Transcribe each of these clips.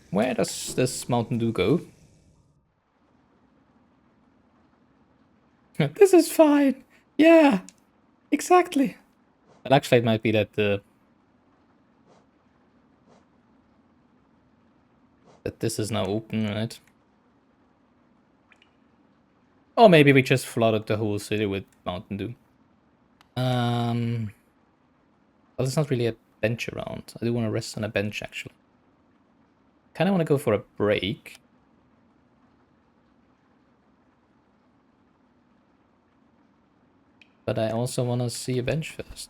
Where does this Mountain Dew go? This is fine. Yeah, exactly. Well, actually, it might be that that this is now open, right? Or maybe we just flooded the whole city with Mountain Dew. Well, there's not really a bench around. I do want to rest on a bench, actually. Kind of want to go for a break. But I also want to see a bench first.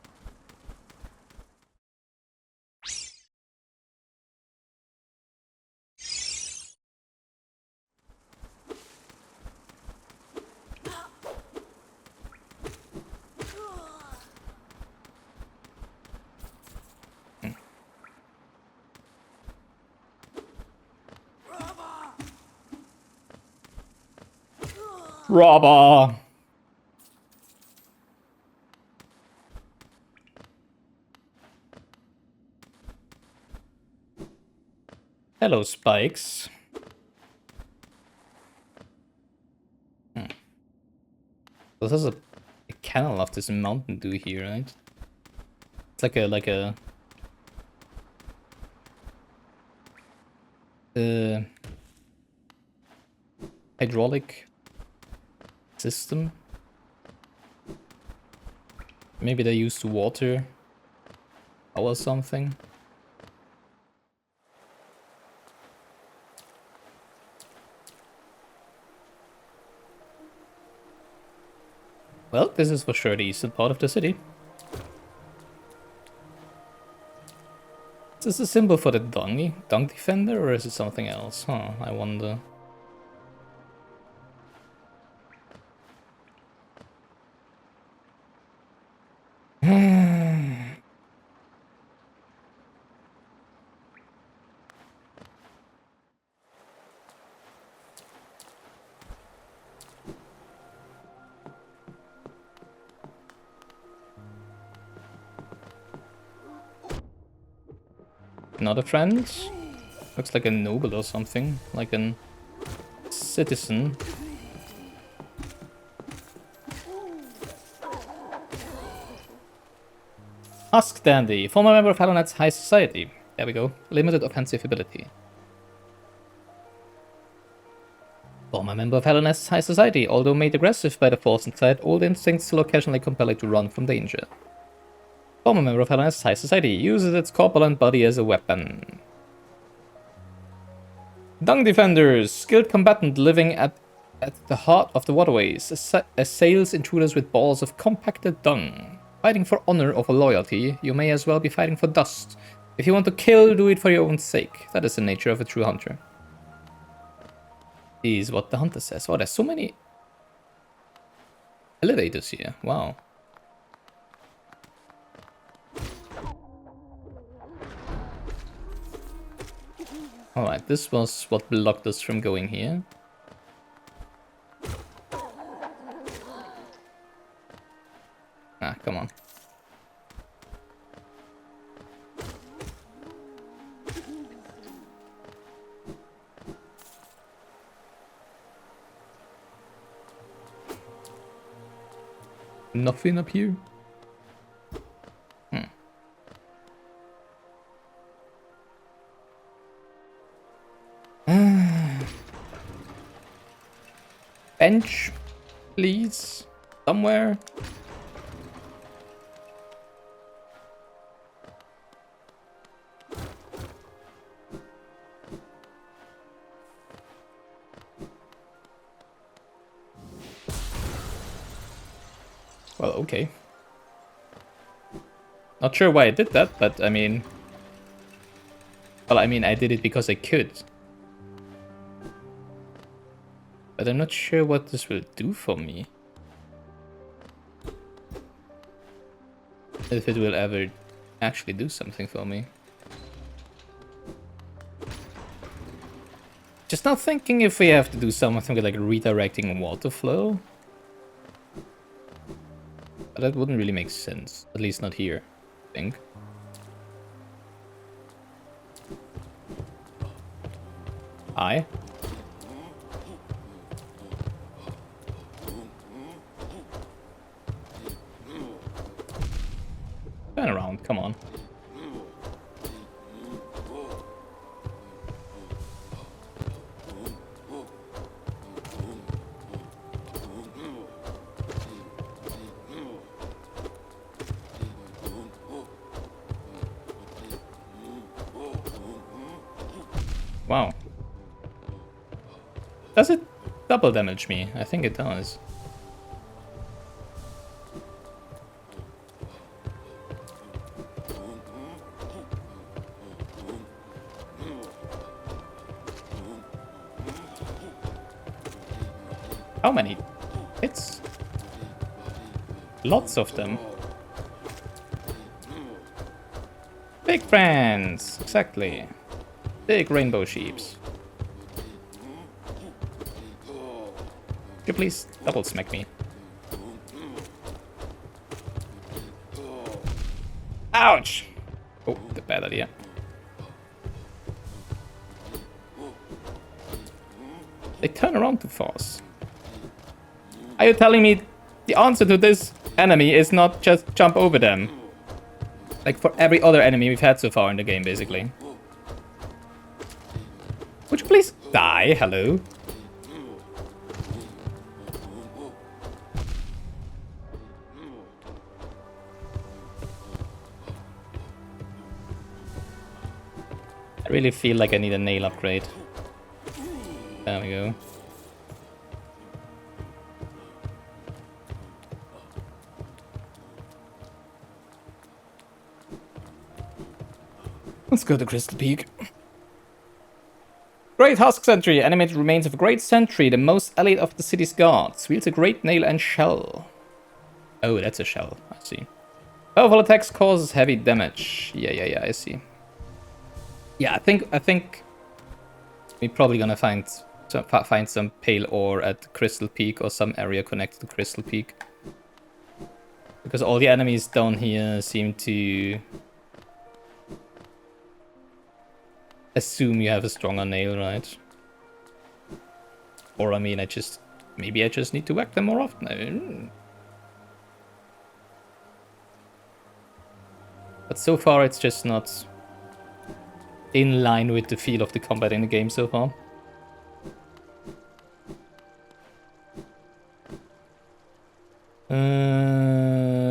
Robber! Hello, Spikes. This is a kennel of this Mountain Dew here, right? It's like a hydraulic system. Maybe they used water or something. Well, this is for sure the eastern part of the city. Is this a symbol for the dung defender, or is it something else? Huh, I wonder. Not a friend? Looks like a noble or something, like a citizen. Husk Dandy, former member of Halonet's High Society. There we go. Limited offensive ability. Former member of Halonet's High Society, although made aggressive by the Force inside, old instincts still occasionally compel it to run from danger. Former member of Halonet's High Society, uses its corpulent body as a weapon. Dung Defenders, skilled combatant living at the heart of the waterways, assails intruders with balls of compacted dung. Fighting for honor over loyalty, you may as well be fighting for dust. If you want to kill, do it for your own sake. That is the nature of a true hunter. Is what the hunter says. Wow, there's so many elevators here. Wow. Alright, this was what blocked us from going here. Ah, come on. Nothing up here? Bench, please. Somewhere. Well, okay. Not sure why I did that, but I mean... Well, I mean, I did it because I could. But I'm not sure what this will do for me. If it will ever actually do something for me. Just now thinking if we have to do something with like redirecting water flow. But that wouldn't really make sense. At least not here, I think. Hi. Turn around, come on. Wow. Does it double damage me? I think it does. How many hits? Lots of them. Big friends! Exactly. Big rainbow sheeps. Could you please double smack me? Ouch! Oh, the bad idea. They turn around too fast. Are you telling me the answer to this enemy is not just jump over them? Like for every other enemy we've had so far in the game, basically. Would you please die? Hello? I really feel like I need a nail upgrade. There we go. Let's go to Crystal Peak. Great Husk Sentry. Animated remains of a great sentry, the most elite of the city's guards. Wields a great nail and shell. Oh, that's a shell. I see. Powerful attacks causes heavy damage. Yeah, I see. Yeah, I think we're probably gonna find some pale ore at Crystal Peak or some area connected to Crystal Peak. Because all the enemies down here seem to assume you have a stronger nail, right? Or I mean, maybe I just need to whack them more often. But so far it's just not in line with the feel of the combat in the game so far.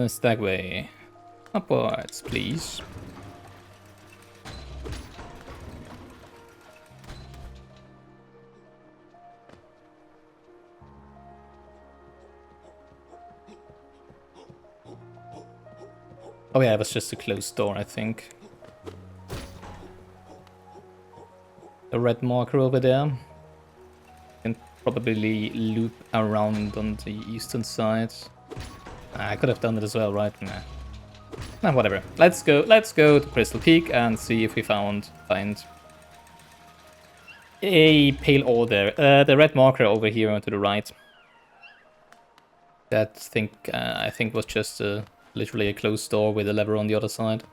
Stagway. Upwards, please. Oh yeah, it was just a closed door, I think. The red marker over there. Can probably loop around on the eastern side. I could have done it as well, right? Nah, whatever. Let's go to Crystal Peak and see if we find a pale ore there. The red marker over here to the right. That I think was just literally a closed door with a lever on the other side.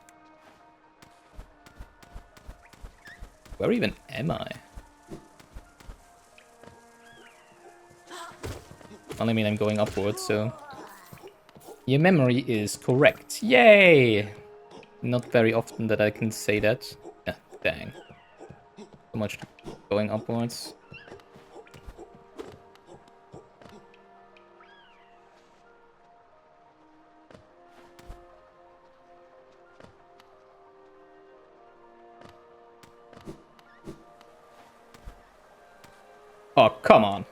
Where even am I? Well, I mean, I'm going upwards, so... Your memory is correct. Yay! Not very often that I can say that. Yeah, dang. So much going upwards. Oh, come on.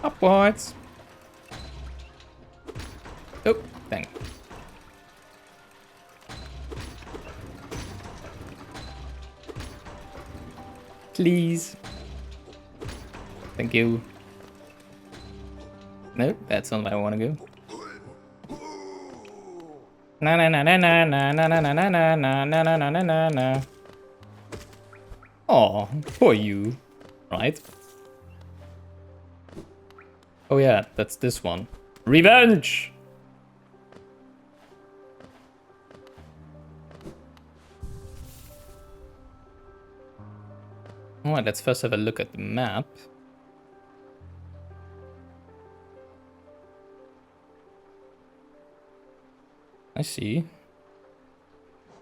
Upwards. Oh, dang. Please. Thank you. No, that's not where I want to go. Na na na na na na na na na na na na na na na na na. Aw, poor you. Right? Oh yeah, that's this one. Revenge! Alright, let's first have a look at the map. I see.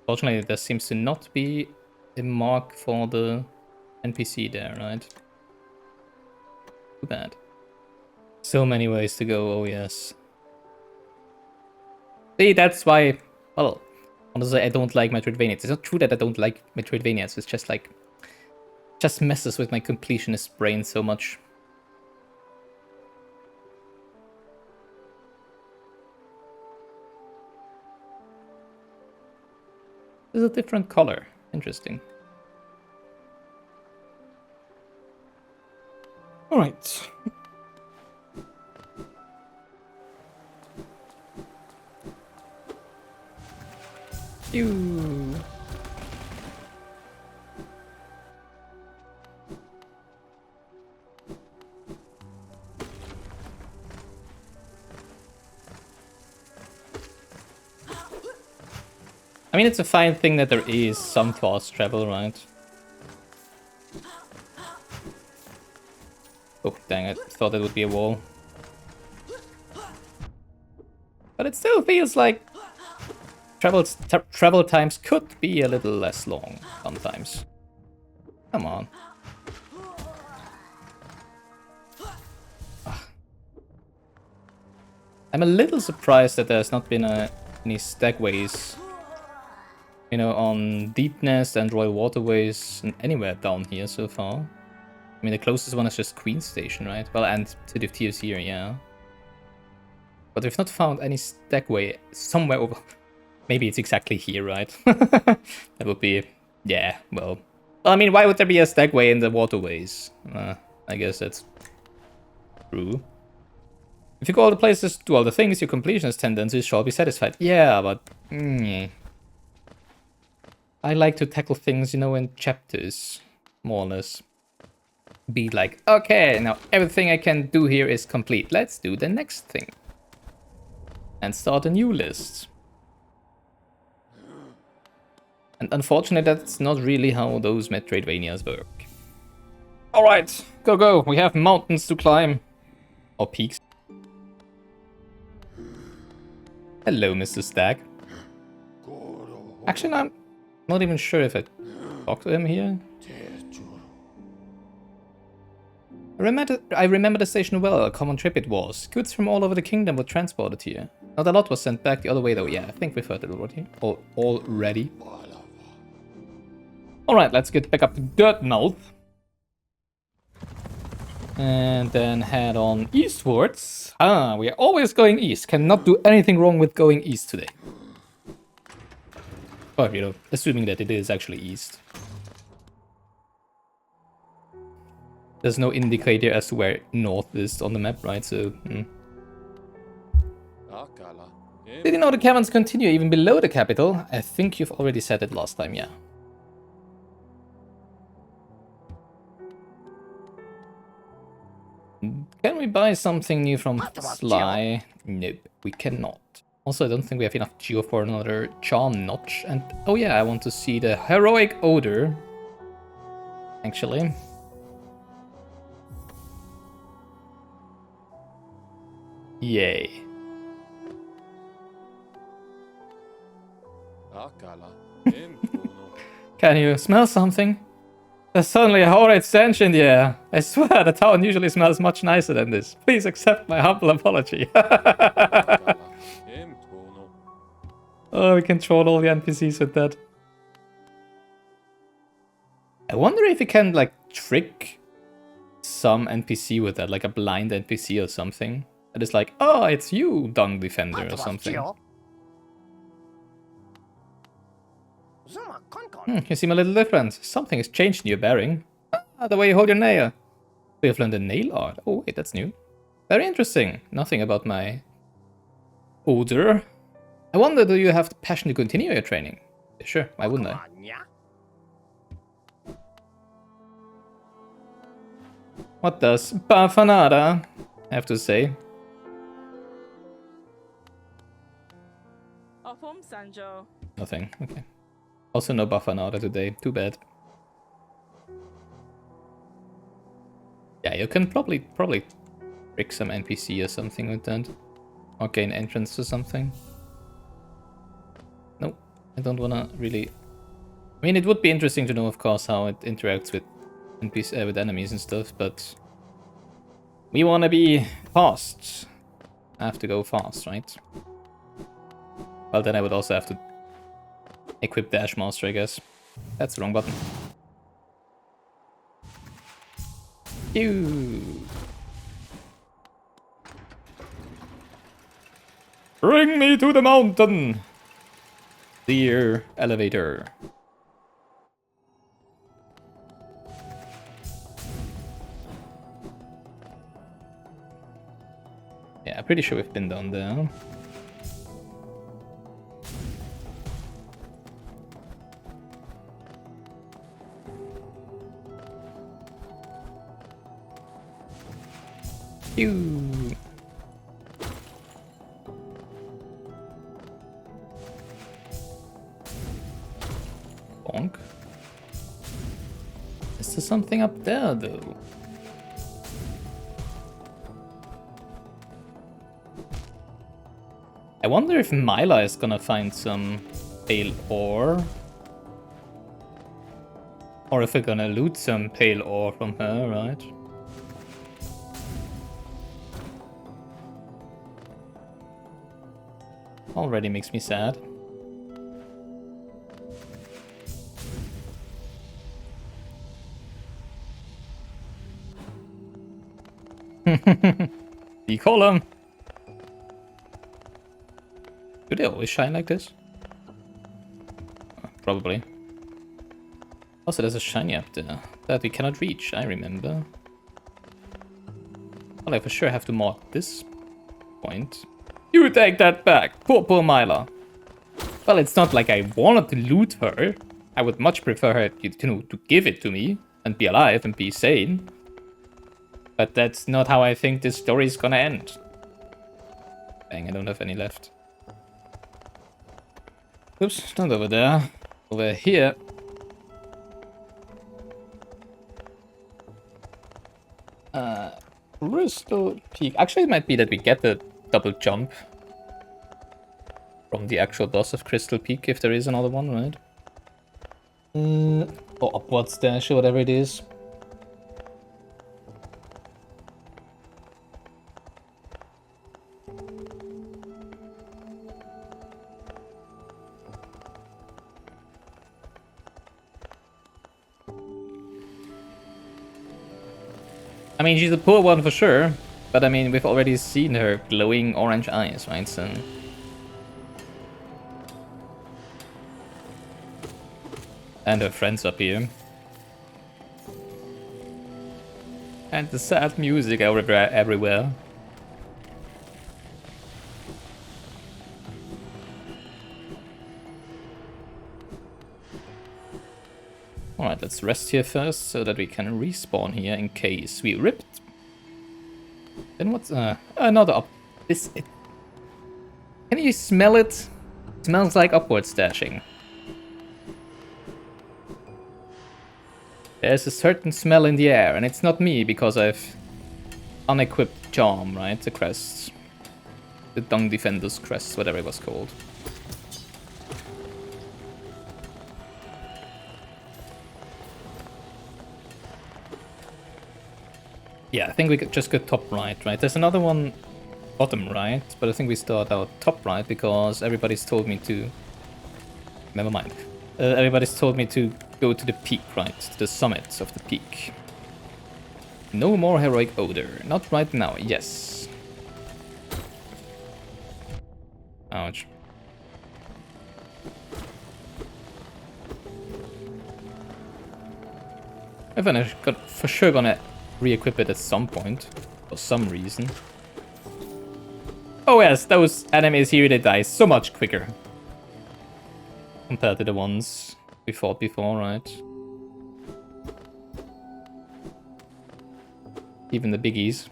Fortunately, there seems to not be a mark for the NPC there, right? Too bad. So many ways to go, oh yes. See, that's why, well, honestly, I don't like Metroidvania. It's not true that I don't like Metroidvania, it's just like, just messes with my completionist brain so much. There's a different color. Interesting. Alright. Ew. I mean, it's a fine thing that there is some fast travel, right? Oh, dang it. Thought it would be a wall. But it still feels like travel times could be a little less long sometimes. Come on. Ugh. I'm a little surprised that there's not been any stagways, you know, on Deepnest and Royal Waterways and anywhere down here so far. I mean, the closest one is just Queen Station, right? Well, and City of Tears here, yeah. But we've not found any stagway somewhere over... Maybe it's exactly here, right? That would be... Yeah, well... I mean, why would there be a stagway in the waterways? I guess that's true. If you go all the places, do all the things, your completionist tendencies shall be satisfied. Yeah, but... I like to tackle things, you know, in chapters, more or less. Be like, okay, now everything I can do here is complete. Let's do the next thing. And start a new list. And unfortunately, that's not really how those Metroidvanias work. Alright, go. We have mountains to climb. Or peaks. Hello, Mr. Stag. Actually, I'm not even sure if I talked to him here. I remember the station well, a common trip it was. Goods from all over the kingdom were transported here. Not a lot was sent back the other way though, yeah, I think we've heard it already. Alright, let's get back up to Dirtmouth. And then head on eastwards. Ah, we are always going east. Cannot do anything wrong with going east today. Or, you know, assuming that it is actually east. There's no indicator as to where north is on the map, right? So, Did you know the caverns continue even below the capital? I think you've already said it last time, yeah. Can we buy something new from Sly? Nope, we cannot. Also, I don't think we have enough geo for another charm notch. And, oh yeah, I want to see the heroic odor. Actually. Yay. Can you smell something? There's suddenly a horrid stench in the air. I swear the town usually smells much nicer than this. Please accept my humble apology. Oh, we can troll all the NPCs with that. I wonder if we can, like, trick some NPC with that, like a blind NPC or something. That is like, oh, it's you, Dung Defender, or something. You seem a little different. Something has changed in your bearing. Ah, the way you hold your nail. We have learned the nail art. Oh, wait, that's new. Very interesting. Nothing about my odor. I wonder, do you have the passion to continue your training? Yeah, sure, why wouldn't I? What does Bafanada have to say? Nothing, okay. Also no Bafanada today, too bad. you can probably trick some NPC or something with that. Or gain entrance to something. No, I don't wanna really... I mean, it would be interesting to know, of course, how it interacts with NPC, with enemies and stuff, but... We wanna be fast. I have to go fast, right? Well, then I would also have to equip Dash Master, I guess. That's the wrong button. Ew. Bring me to the mountain! Dear elevator. Yeah, I'm pretty sure we've been down there. Ew. Bonk. Is there something up there, though? I wonder if Myla is gonna find some pale ore. Or if we're gonna loot some pale ore from her, right? Already makes me sad. The column. Do they always shine like this? Probably. Also, there's a shiny up there that we cannot reach, I remember. Well, I for sure have to mark this point. You take that back, poor Myla. Well, it's not like I wanted to loot her. I would much prefer her, to give it to me and be alive and be sane. But that's not how I think this story is gonna end. Bang, I don't have any left. Oops, not over there. Over here. Crystal Peak. Actually, it might be that we get the double jump from the actual boss of Crystal Peak, if there is another one, right? Or upwards dash, or whatever it is. I mean, she's a poor one for sure, but I mean, we've already seen her glowing orange eyes, right? So... And her friends up here. And the sad music everywhere. Alright, let's rest here first so that we can respawn here in case we ripped. Then what's another up? Can you smell it? It smells like upwards dashing. There's a certain smell in the air, and it's not me because I've unequipped Charm, right? The crest. The Dung Defender's crest, whatever it was called. Yeah, I think we just go top right? There's another one bottom right, but I think we start out top right because everybody's told me to... Never mind. Everybody's told me to go to the peak, right? To the summit of the peak. No more heroic odor. Not right now, yes. Ouch. I'm for sure gonna re-equip it at some point, for some reason. Oh yes, those enemies here, they die so much quicker. Compared to the ones we fought before, right? Even the biggies.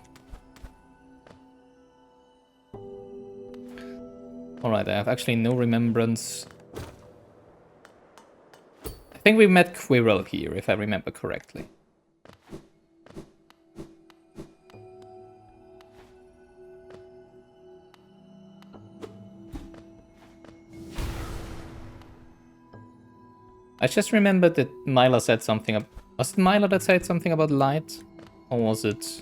Alright, I have actually no remembrance. I think we met Quirrell here, if I remember correctly. I just remembered that Myla said something. Was it Myla that said something about light? Or was it...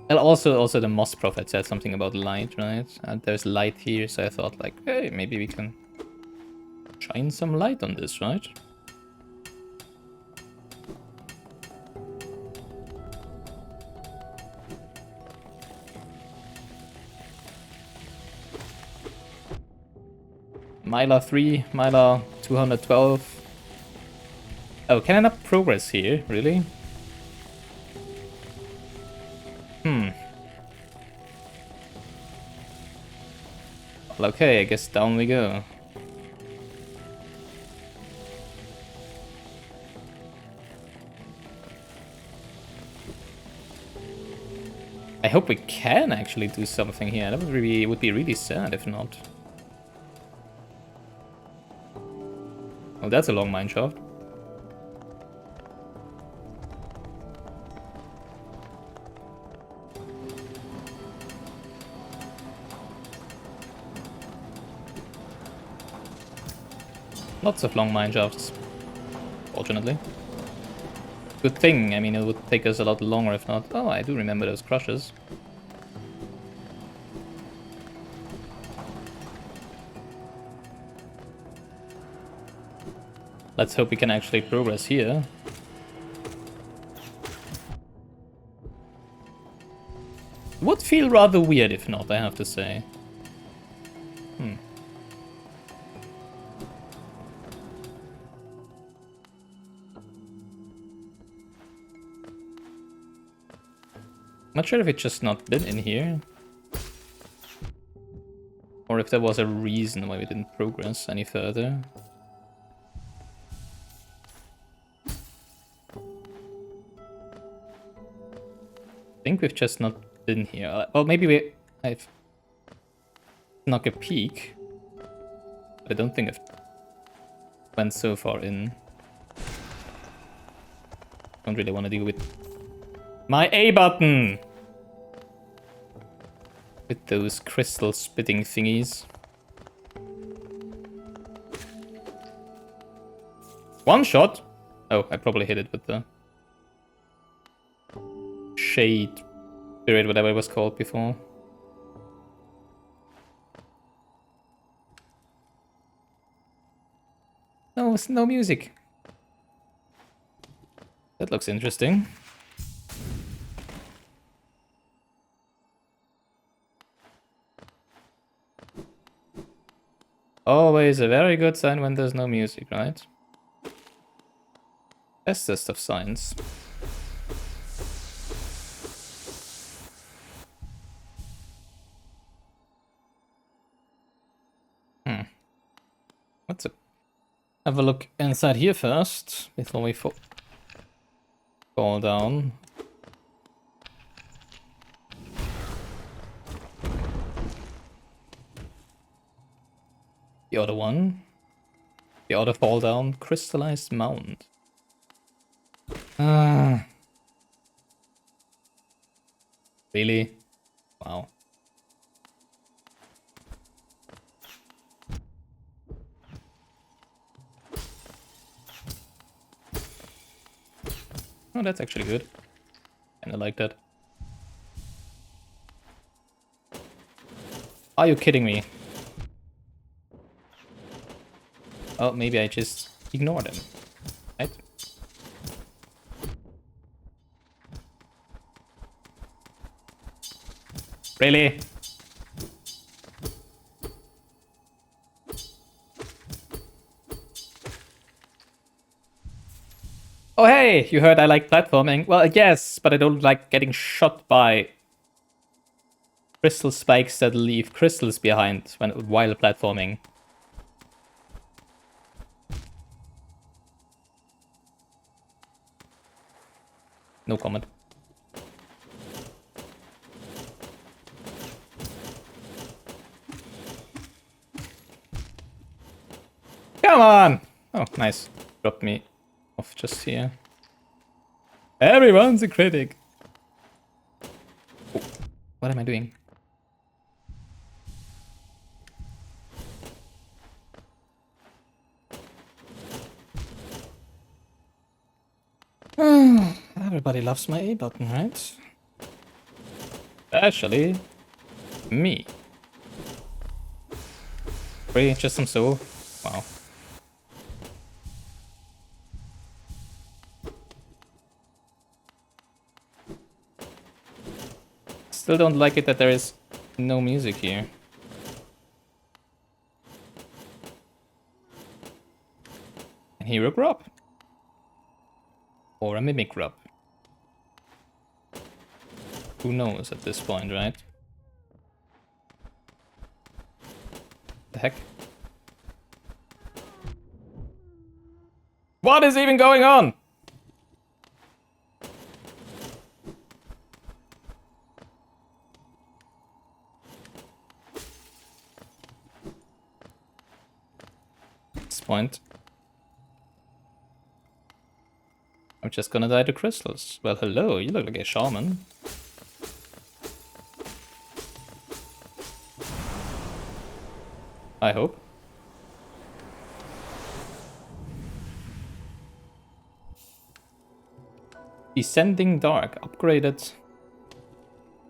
Well, also the Moss Prophet said something about light, right? And there's light here, so I thought like, hey, maybe we can shine some light on this, right? Myla 3, Myla 212. Oh, can I not progress here? Really? Well, okay, I guess down we go. I hope we can actually do something here. That would be really sad if not. Oh, that's a long mine shaft. Lots of long mine shafts, fortunately. Good thing, I mean, it would take us a lot longer if not. Oh, I do remember those crushes. Let's hope we can actually progress here. Would feel rather weird if not, I have to say. Not sure if it's just not been in here. Or if there was a reason why we didn't progress any further. I think we've just not been here. Well, maybe I've snuck a peek. But I don't think I've went so far in. Don't really want to deal with my A button! With those crystal spitting thingies. One shot? Oh, I probably hit it with the shade spirit, whatever it was called before. No, it's no music. That looks interesting. Always a very good sign when there's no music, right? Bestest of signs. Let's have a look inside here first, before we fall down. The other one. The other fall down. Crystallized mound. Really? Wow. Oh, that's actually good. Kinda like that. Are you kidding me? Oh, maybe I just ignore them. Right? Really? Oh hey, you heard I like platforming. Well, yes, but I don't like getting shot by crystal spikes that leave crystals behind while platforming. No comment. Come on! Oh, nice. Dropped me off just here. Everyone's a critic. Oh, what am I doing? Everybody loves my A button, right? Especially me. Really, just some soul? Wow. Still don't like it that there is no music here. A hero grub. Or a mimic grub. Who knows at this point, right? The heck? What is even going on? At this point, I'm just gonna die to crystals. Well, hello, you look like a shaman. I hope. Descending Dark, upgraded.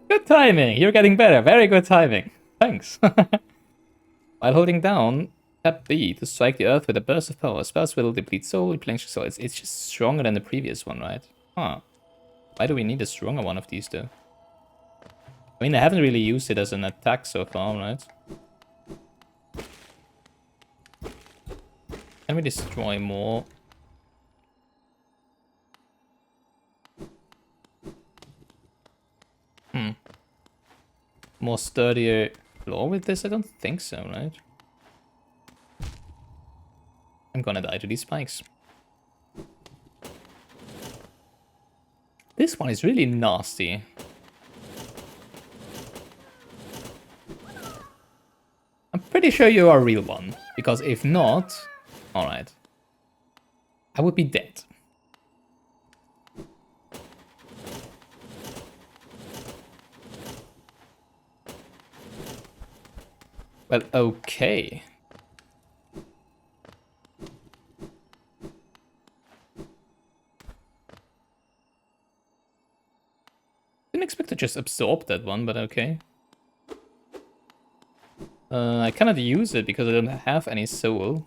Good timing! You're getting better. Very good timing. Thanks. While holding down Tab B to strike the earth with a burst of power, spells will deplete soul, replenish soul. It's just stronger than the previous one, right? Huh. Why do we need a stronger one of these, though? I mean, I haven't really used it as an attack so far, right? Can we destroy more? More sturdier floor with this? I don't think so, right? I'm gonna die to these spikes. This one is really nasty. I'm pretty sure you are a real one, because if not... Alright. I would be dead. Well, okay. Didn't expect to just absorb that one, but okay. I cannot use it because I don't have any soul.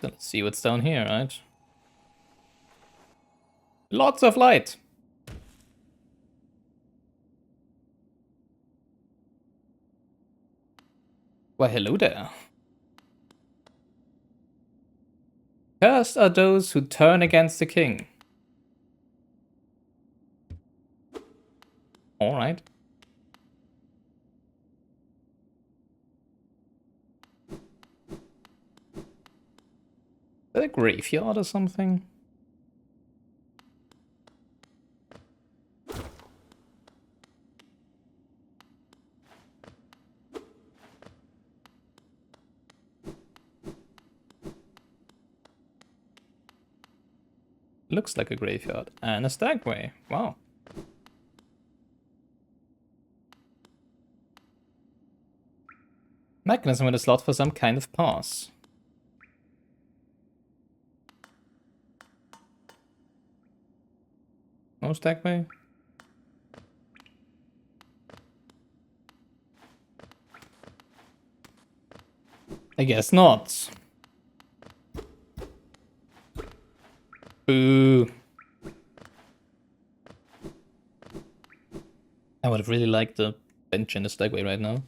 So let's see what's down here, right? Lots of light! Why, hello there. Cursed are those who turn against the king. Alright. Is that a graveyard or something? Looks like a graveyard. And a stagway. Wow. Mechanism with a slot for some kind of pass. No stagway? I guess not. Boo. I would have really liked the bench in the stagway right now.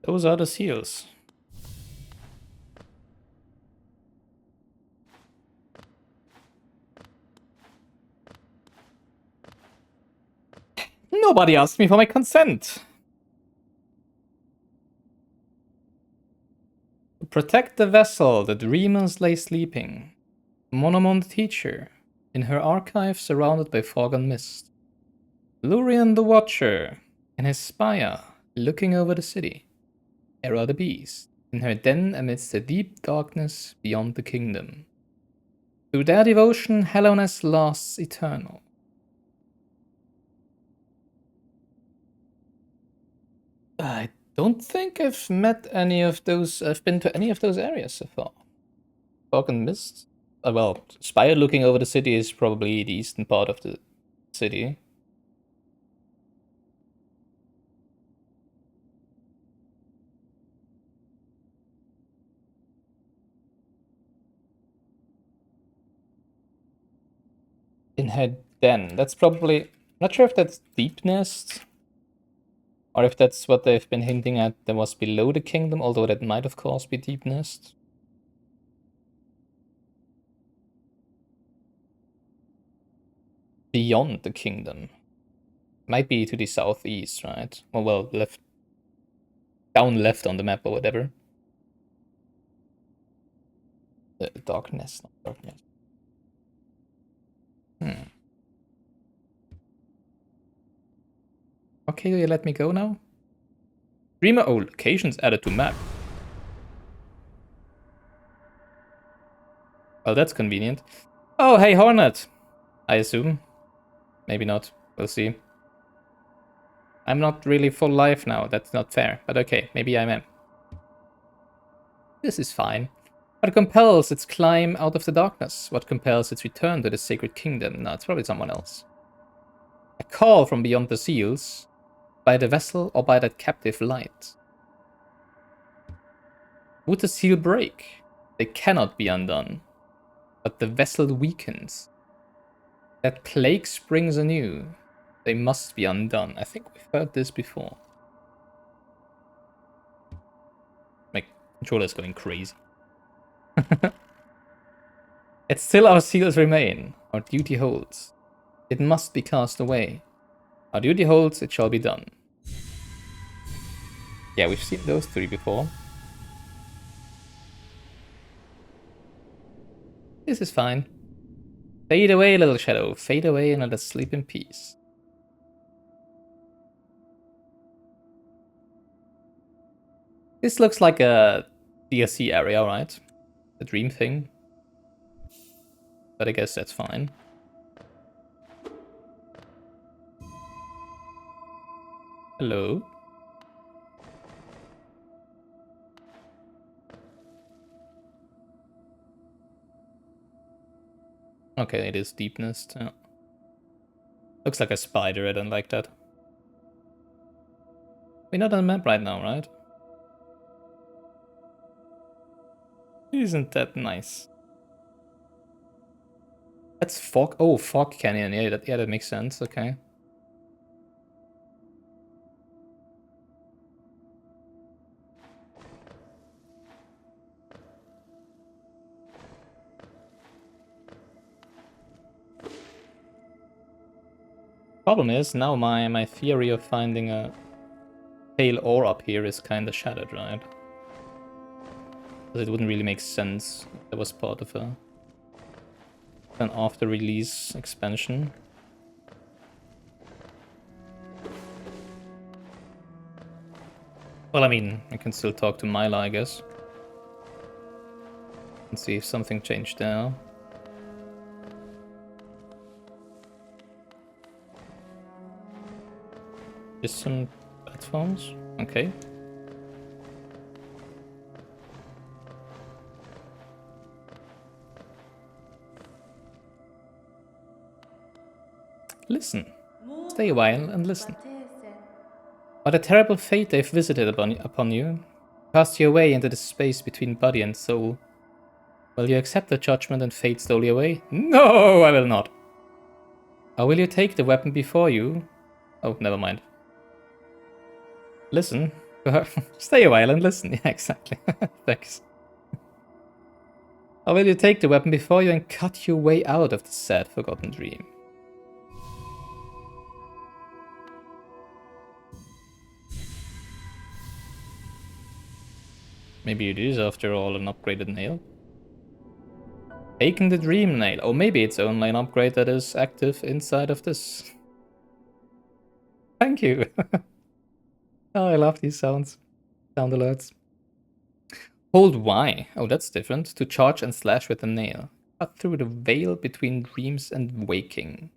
Those are the seals. Nobody asked me for my consent. To protect the vessel, the dreamers lay sleeping. Monomon the teacher, in her archive surrounded by fog and mist. Lurian the Watcher, in his spire, looking over the city. Hera the Beast, in her den amidst the deep darkness beyond the kingdom. Through their devotion, Hellowness lasts eternal. I don't think I've met any of those. I've been to any of those areas so far. Fog and Mist? Well, Spire looking over the city is probably the eastern part of the city. In her den. That's probably... Not sure if that's Deep Nest. Or if that's what they've been hinting at that was below the kingdom, although that might of course be Deep Nest. Beyond the kingdom. Might be to the southeast, right? Or well, left... Down left on the map or whatever. Darkness, not Darkness. Okay, do you let me go now? Dreamer locations added to map. Well, that's convenient. Oh, hey, Hornet! I assume. Maybe not. We'll see. I'm not really full life now. That's not fair. But okay, maybe I am. This is fine. What compels its climb out of the darkness? What compels its return to the sacred kingdom? No, it's probably someone else. A call from beyond the seals. By the vessel or by that captive light? Would the seal break? They cannot be undone. But the vessel weakens. That plague springs anew. They must be undone. I think we've heard this before. My controller's going crazy. Yet still our seals remain. Our duty holds. It must be cast away. Our duty holds, it shall be done. Yeah, we've seen those three before. This is fine. Fade away, little shadow. Fade away and let us sleep in peace. This looks like a DLC area, right? The dream thing. But I guess that's fine. Hello? Okay, it is Deep Nest. Yeah. Looks like a spider, I don't like that. We're not on the map right now, right? Isn't that nice? That's Fog. Oh, Fog Canyon. Yeah, that makes sense. Okay. Problem is, now my theory of finding a pale ore up here is kinda shattered, right? Because it wouldn't really make sense if that was part of an after-release expansion. Well, I mean, I can still talk to Myla, I guess. And see if something changed there. Just some platforms? Okay. Listen. Stay a while and listen. What a terrible fate they've visited upon you. Cast you away into the space between body and soul. Will you accept the judgment and fate stole you away? No, I will not. Or will you take the weapon before you? Oh, never mind. Listen. Stay a while and listen. Yeah, exactly. Thanks. Or will you take the weapon before you and cut your way out of the sad, forgotten dream? Maybe it is, after all, an upgraded nail? Taking the dream nail. Or maybe it's only an upgrade that is active inside of this. Thank you. Oh, I love these sounds. Sound alerts. Hold Y. Oh, that's different. To charge and slash with a nail. Cut through the veil between dreams and waking.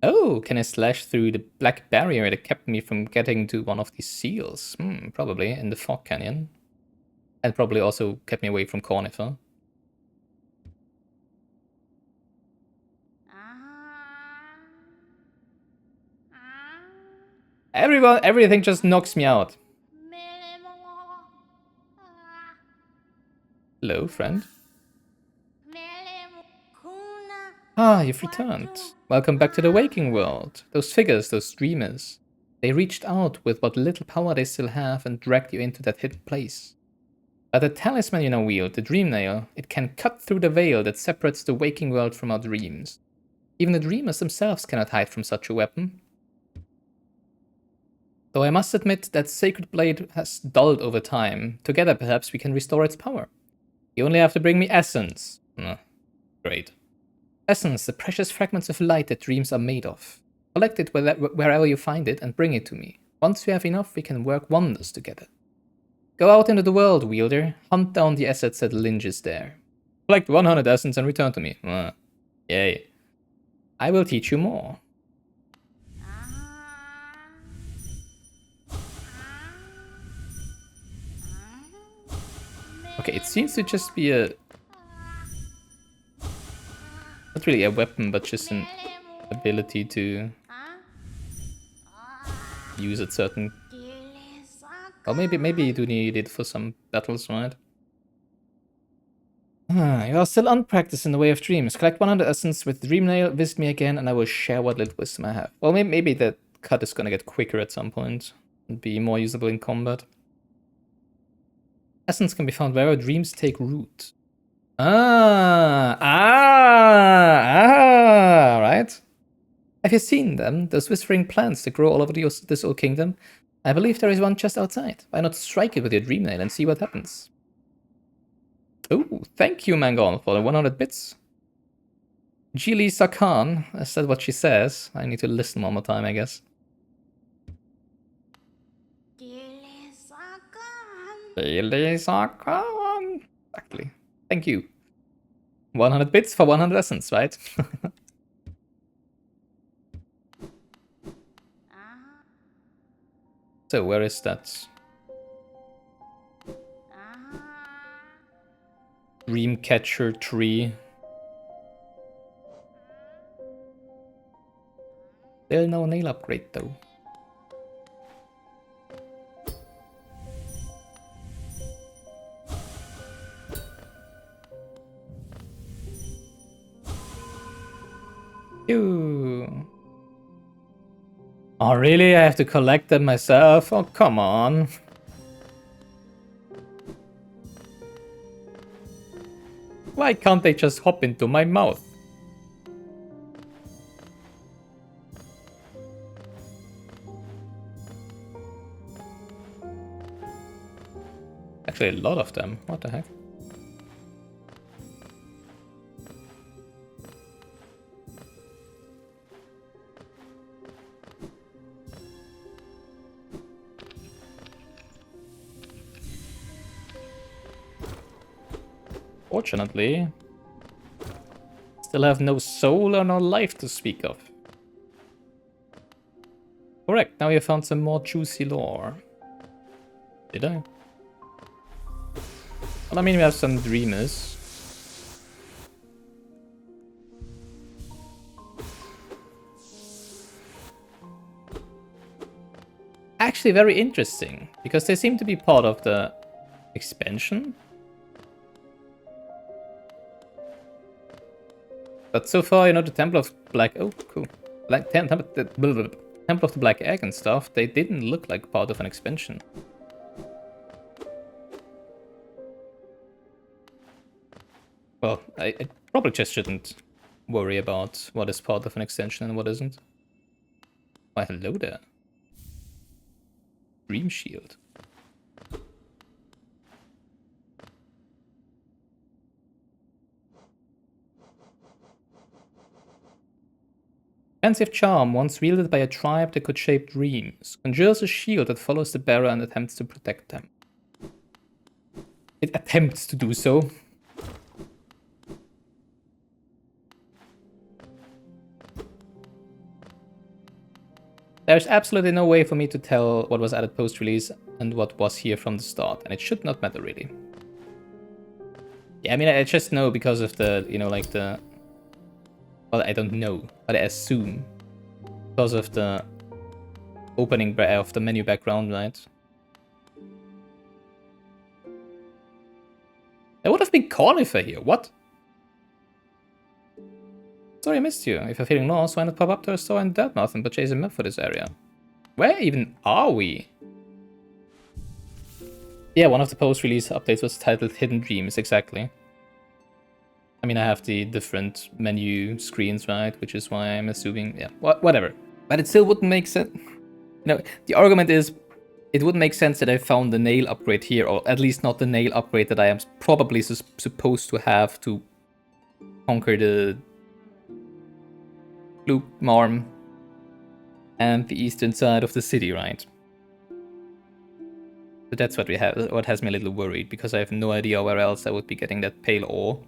Oh, can I slash through the black barrier that kept me from getting to one of these seals? Probably in the fog canyon. And probably also kept me away from Cornifer. Everything just knocks me out. Hello, friend. Ah, you've returned. Welcome back to the waking world. Those figures, those dreamers. They reached out with what little power they still have and dragged you into that hidden place. But the talisman you now wield, the dream nail, it can cut through the veil that separates the waking world from our dreams. Even the dreamers themselves cannot hide from such a weapon. Though I must admit that Sacred Blade has dulled over time. Together, perhaps, we can restore its power. You only have to bring me essence. Great. Essence, the precious fragments of light that dreams are made of. Collect it wherever you find it and bring it to me. Once we have enough, we can work wonders together. Go out into the world, wielder. Hunt down the assets that linges there. Collect 100 essence and return to me. Yay. I will teach you more. Okay, it seems to just be a... Not really a weapon, but just an ability to use at certain... Or maybe you do need it for some battles, right? You are still unpracticed in the way of dreams. Collect 100 essence with Dream Nail, visit me again, and I will share what little wisdom I have. Well, maybe that cut is gonna get quicker at some point and be more usable in combat. Essence can be found wherever dreams take root. Right? Have you seen them? Those whispering plants that grow all over this old kingdom? I believe there is one just outside. Why not strike it with your Dream Nail and see what happens? Oh, thank you, Mangon, for the 100 bits. Jili Sakan, is that what she says? I need to listen one more time, I guess. Jili Sakan. Exactly. Thank you. 100 bits for 100 essence, right? So, where is that? Dreamcatcher tree. Still no nail upgrade though. Ew. Oh really? I have to collect them myself? Oh come on. Why can't they just hop into my mouth? Actually, a lot of them. What the heck? Fortunately, still have no soul or no life to speak of. Correct, now you found some more juicy lore. Did I? Well, I mean, we have some dreamers. Actually, very interesting, because they seem to be part of the expansion. But so far, you know, the Temple of Black... Oh, cool. Temple of the Black Egg and stuff, they didn't look like part of an expansion. Well, I probably just shouldn't worry about what is part of an extension and what isn't. Why, hello there. Dream Shield. Offensive charm, once wielded by a tribe that could shape dreams. Conjures a shield that follows the bearer and attempts to protect them. It attempts to do so. There's absolutely no way for me to tell what was added post-release and what was here from the start, and it should not matter really. Yeah, I mean, I just know because of the, you know, like the... Well, I don't know, but I assume. Because of the opening of the menu background, right? There would have been Cornifer here, what? Sorry I missed you. If you're feeling lost, why not pop up to a store in Dartmouth and purchase a map for this area? Where even are we? Yeah, one of the post-release updates was titled Hidden Dreams, exactly. I mean, I have the different menu screens, right? Which is why I'm assuming, yeah, whatever. But it still wouldn't make sense. You know, the argument is, it wouldn't make sense that I found the nail upgrade here, or at least not the nail upgrade that I am probably supposed to have to conquer the Blue Marm and the eastern side of the city, right? So that's what we have. What has me a little worried, because I have no idea where else I would be getting that pale ore.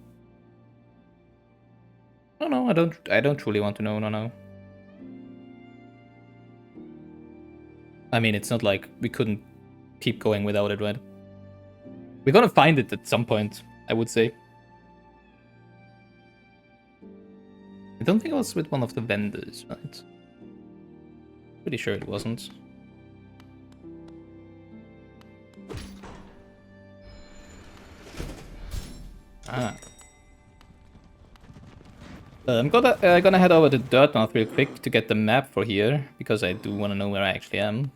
No, I don't truly want to know. No. I mean, it's not like we couldn't keep going without it, right? We're gonna find it at some point, I would say. I don't think it was with one of the vendors, right? Pretty sure it wasn't. Ah. I'm gonna head over to Dartmouth real quick to get the map for here, because I do want to know where I actually am.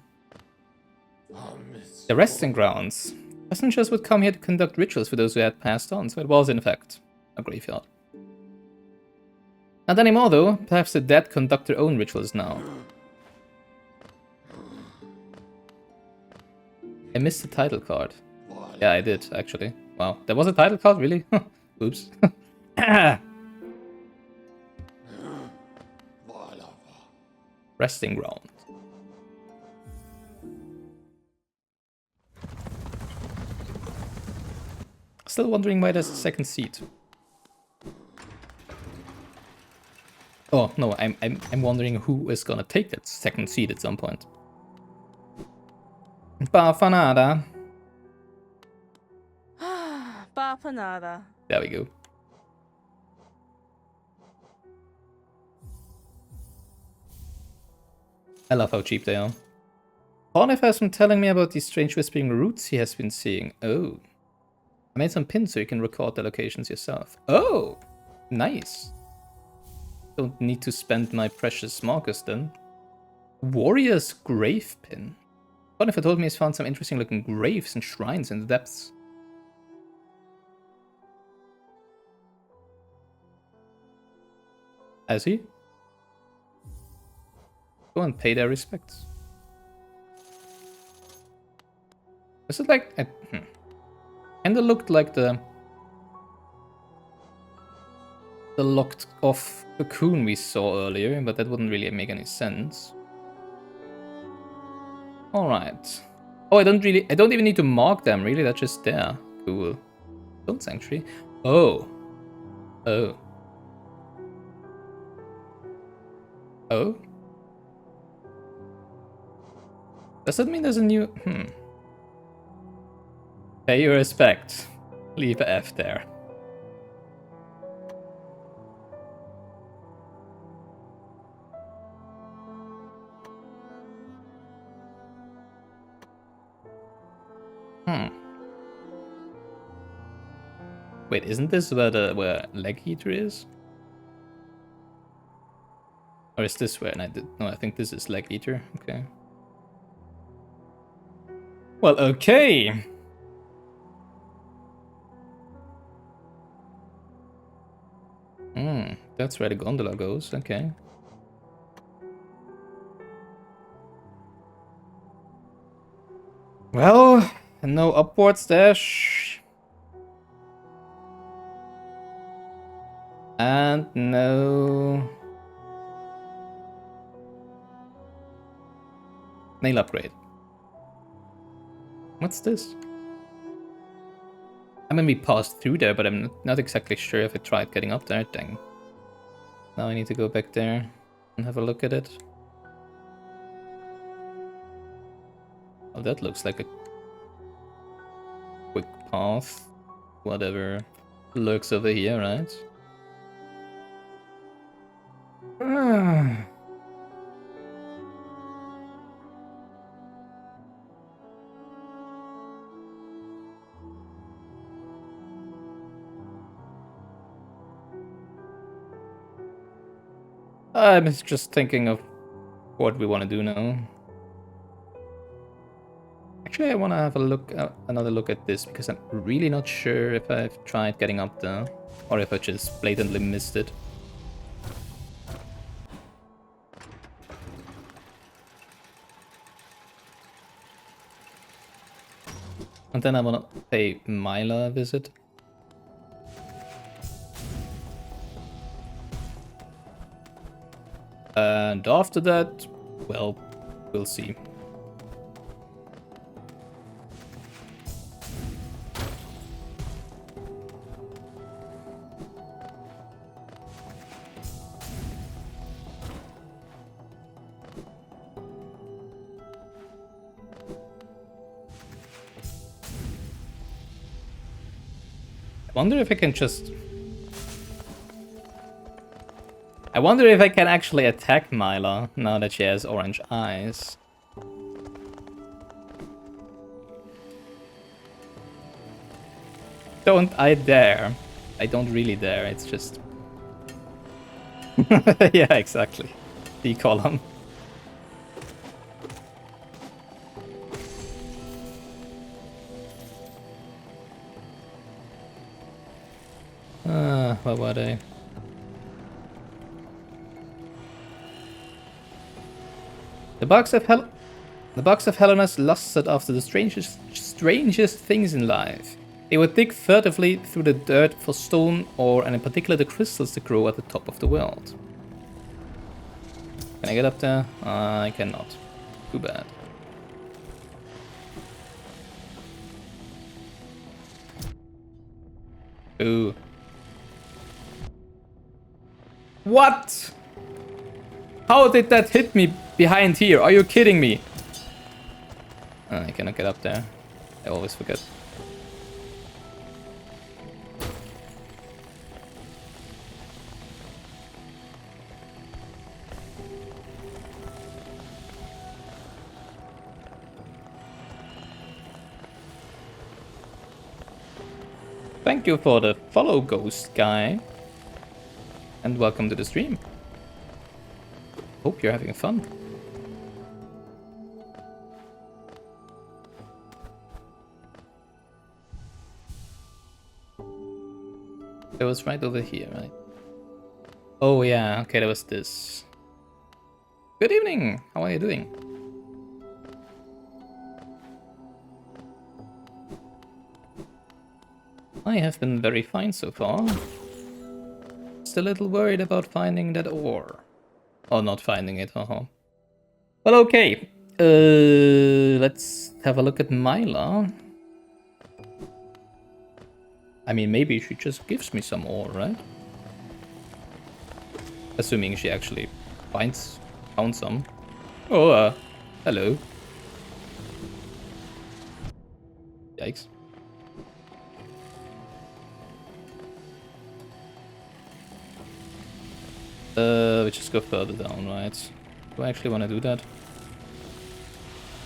The resting grounds. Passengers would come here to conduct rituals for those who had passed on, so it was in fact a graveyard. Not anymore though, perhaps the dead conduct their own rituals now. I missed the title card. Yeah, I did, actually. Wow, there was a title card, really? Oops. Resting ground. Still wondering why there's a second seat. Oh no, I'm wondering who is gonna take that second seat at some point. Bafanada. Bafanada. There we go. I love how cheap they are. Hornif has been telling me about these strange whispering roots he has been seeing. Oh. I made some pins so you can record the locations yourself. Oh! Nice. Don't need to spend my precious markers then. Warrior's grave pin. Hornif told me he's found some interesting looking graves and shrines in the depths. Has he? Go and pay their respects. Is it like... Kinda looked like the locked off cocoon we saw earlier, but that wouldn't really make any sense. Alright. Oh, I don't even need to mark them, really, they're just there. Cool. Stone Sanctuary. Oh. Oh. Oh? Does that mean there's a new... Pay your respect. Leave a F there. Wait, isn't this where Leg Eater is? Or is this where? No, I think this is Leg Eater. Okay. Well, okay. That's where the gondola goes. Okay. Well, no upwards dash. And no Nail upgrade. What's this? I mean, we passed through there, but I'm not exactly sure if I tried getting up there. Dang. Now I need to go back there and have a look at it. Oh, that looks like a quick path. Whatever lurks over here, right? I'm just thinking of what we want to do now. Actually, I want to have a look, another look at this, because I'm really not sure if I've tried getting up there, or if I just blatantly missed it. And then I want to pay Myla a visit. And after that, well, we'll see. I wonder if I can just... I wonder if I can actually attack Myla now that she has orange eyes. Don't I dare. I don't really dare, it's just... yeah, exactly. The column. What were they? The box of Helenas lusted after the strangest things in life. They would dig furtively through the dirt for stone, or and in particular the crystals that grow at the top of the world. Can I get up there? I cannot. Too bad. Ooh. What? How did that hit me behind here? Are you kidding me? I cannot get up there. I always forget. Thank you for the follow, ghost guy. And welcome to the stream. Hope you're having fun. It was right over here, right? Oh yeah, okay, that was this. Good evening, how are you doing? I have been very fine so far. Just a little worried about finding that ore. Or not finding it, haha. Well, okay. Let's have a look at Myla. I mean, maybe she just gives me some ore, right? Assuming she actually found some. Oh, hello. Yikes. We just go further down, right? Do I actually want to do that?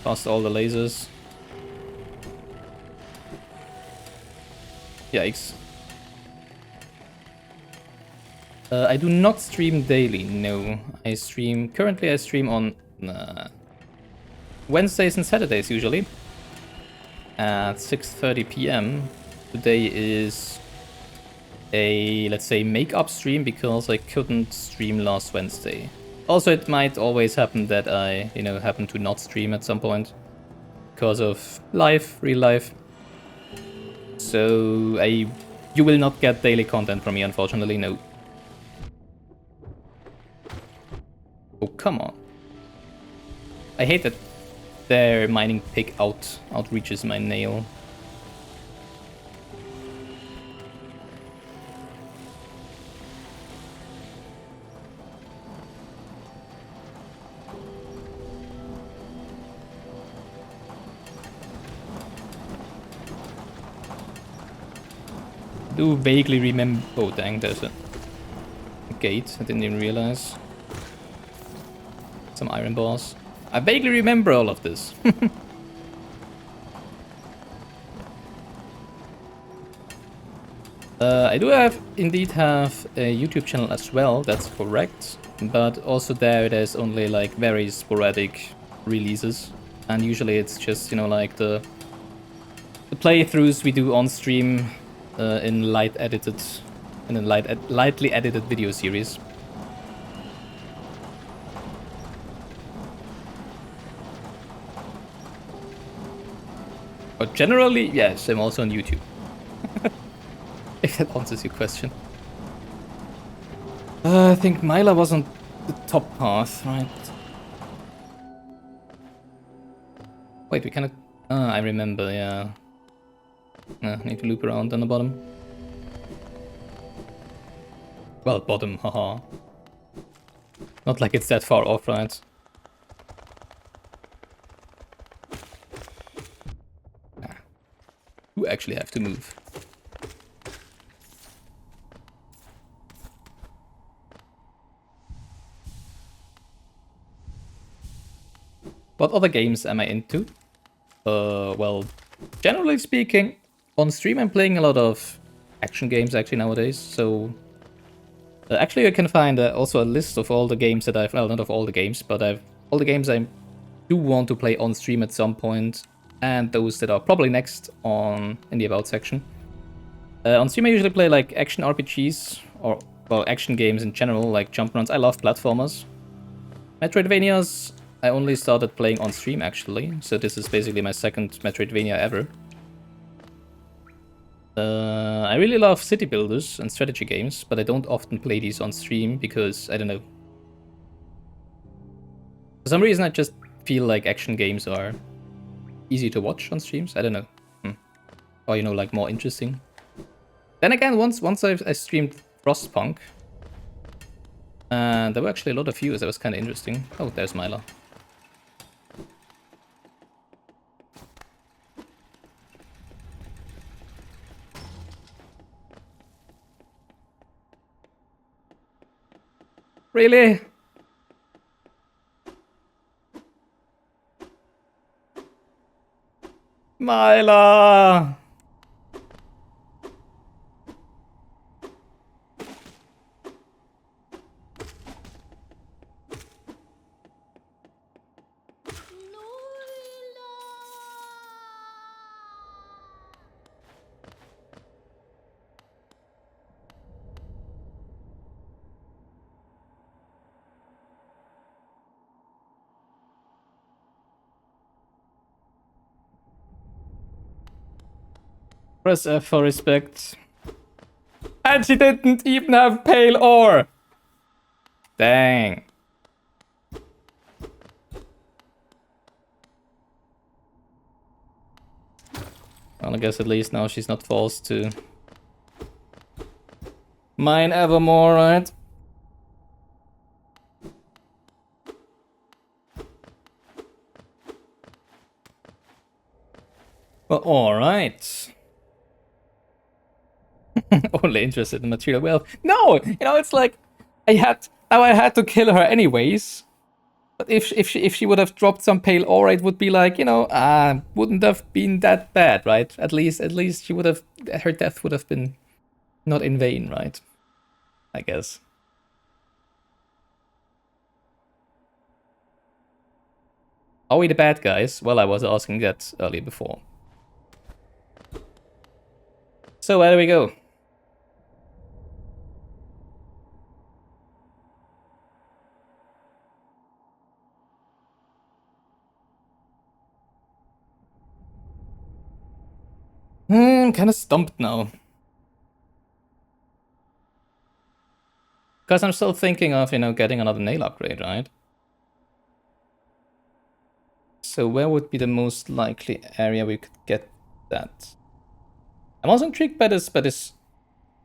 Past all the lasers. Yikes. I do not stream daily, no. Currently I stream on Wednesdays and Saturdays usually. At 6:30 PM. Today is a, let's say, make-up stream because I couldn't stream last Wednesday. Also, it might always happen that I, happen to not stream at some point because of life, real life. So you will not get daily content from me, unfortunately, no. Oh, come on. I hate that Their mining pick outreaches my nail. Do vaguely remember. Oh dang, there's a gate. I didn't even realize. Some iron bars. I vaguely remember all of this. I do indeed have a YouTube channel as well, that's correct. But also there's only like very sporadic releases. And usually it's just, you know, like the playthroughs we do on stream in a lightly edited video series. But generally, yes, I'm also on YouTube. If that answers your question. I think Myla was on the top path, right? Wait, we kind of... I remember, yeah. Need to loop around on the bottom. Well, bottom, haha. Not like it's that far off, right? You actually have to move. What other games am I into? Well, generally speaking, on stream I'm playing a lot of action games actually nowadays, so... actually I can find also a list of all the games that I've... Well, not of all the games, but all the games I do want to play on stream at some point, and those that are probably next in the About section. On stream I usually play like action RPGs, or, well, action games in general, like jump runs. I love platformers. Metroidvanias, I only started playing on stream actually, so this is basically my second Metroidvania ever. I really love city builders and strategy games, but I don't often play these on stream because, I don't know. For some reason I just feel like action games are easy to watch on streams, I don't know. Or, you know, like more interesting. Then again, once I streamed Frostpunk, and there were actually a lot of views, that was kind of interesting. Oh, there's Myla. Really? Myla! Press F for respect. And she didn't even have pale ore! Dang. Well, I guess at least now she's not forced to mine evermore, right? Well, alright. Only interested in material wealth. No! You know, it's like, I had to kill her anyways. But if she would have dropped some pale ore, it would be like, you know, wouldn't have been that bad, right? At least she would have, her death would have been not in vain, right? I guess. Are we the bad guys? Well, I was asking that earlier before. So where do we go? I'm kind of stumped now. Because I'm still thinking of, you know, getting another nail upgrade, right? So where would be the most likely area we could get that? I'm also intrigued by this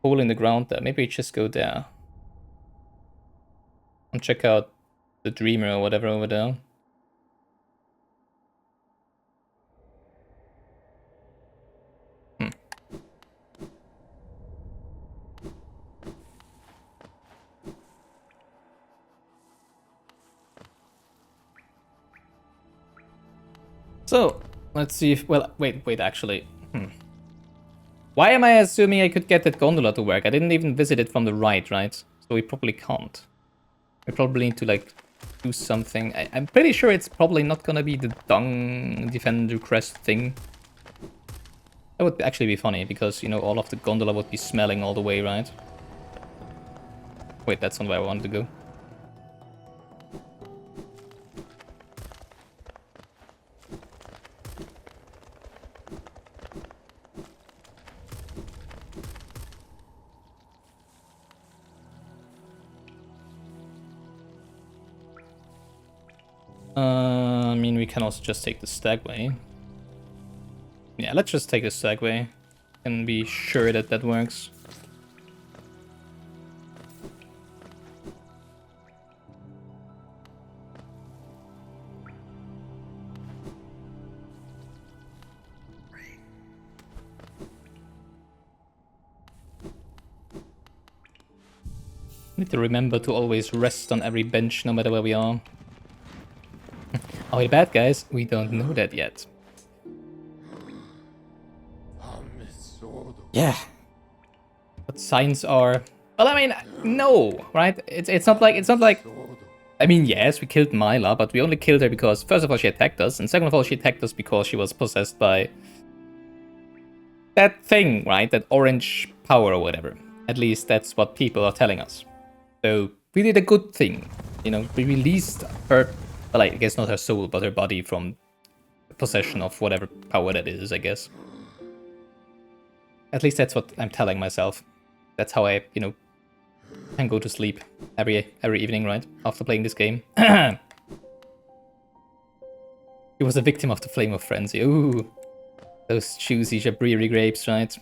hole in the ground there. Maybe we just go there. And check out the Dreamer or whatever over there. So, let's see if... Well, wait, actually. Why am I assuming I could get that gondola to work? I didn't even visit it from the right? So we probably can't. We probably need to, like, do something. I'm pretty sure it's probably not gonna be the dung defender crest thing. That would actually be funny, because, you know, all of the gondola would be smelling all the way, right? Wait, that's not where I wanted to go. I mean, we can also just take the stagway. Yeah, let's just take the stagway and be sure that that works. Need to remember to always rest on every bench, no matter where we are. Are we bad guys? We don't know that yet. Yeah. But signs are... Well, I mean, no, right? It's not like... I mean, yes, we killed Myla, but we only killed her because, first of all, she attacked us, and second of all, she attacked us because she was possessed by... that thing, right? That orange power or whatever. At least that's what people are telling us. So, we did a good thing. You know, we released her... Well, I guess not her soul, but her body from possession of whatever power that is, I guess. At least that's what I'm telling myself. That's how I, you know, can go to sleep every evening, right? After playing this game. He was a victim of the flame of frenzy. Ooh, those juicy Jabriri grapes, right?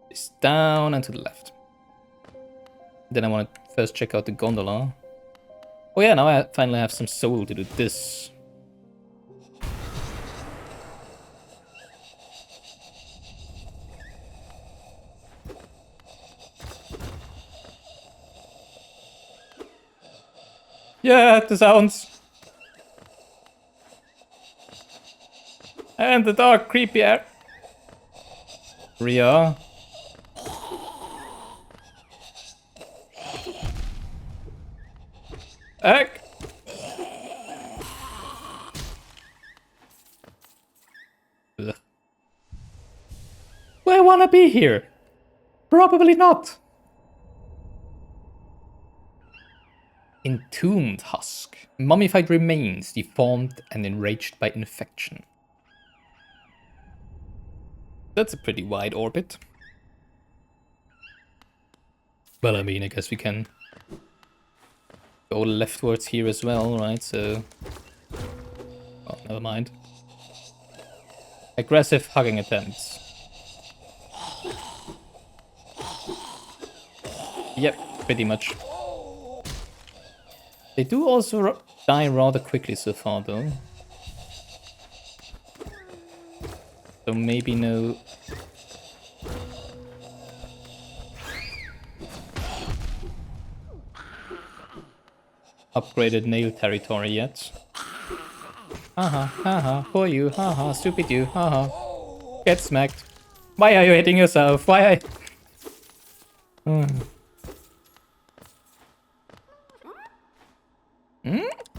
It's down and to the left. Then I want to first check out the gondola. Oh yeah, now I finally have some soul to do this. Yeah, the sounds. And the dark, creepy air. Ria. Heck. Ugh. Do I wanna be here? Probably not. Entombed husk. Mummified remains, deformed and enraged by infection. That's a pretty wide orbit. Well, I mean, I guess we can go leftwards here as well, right? So... oh, never mind. Aggressive hugging attempts. Yep, pretty much. They do also die rather quickly so far, though. So maybe no... upgraded nail territory yet. Haha, haha, for you, haha, stupid you, haha. Get smacked. Why are you hitting yourself? Why are...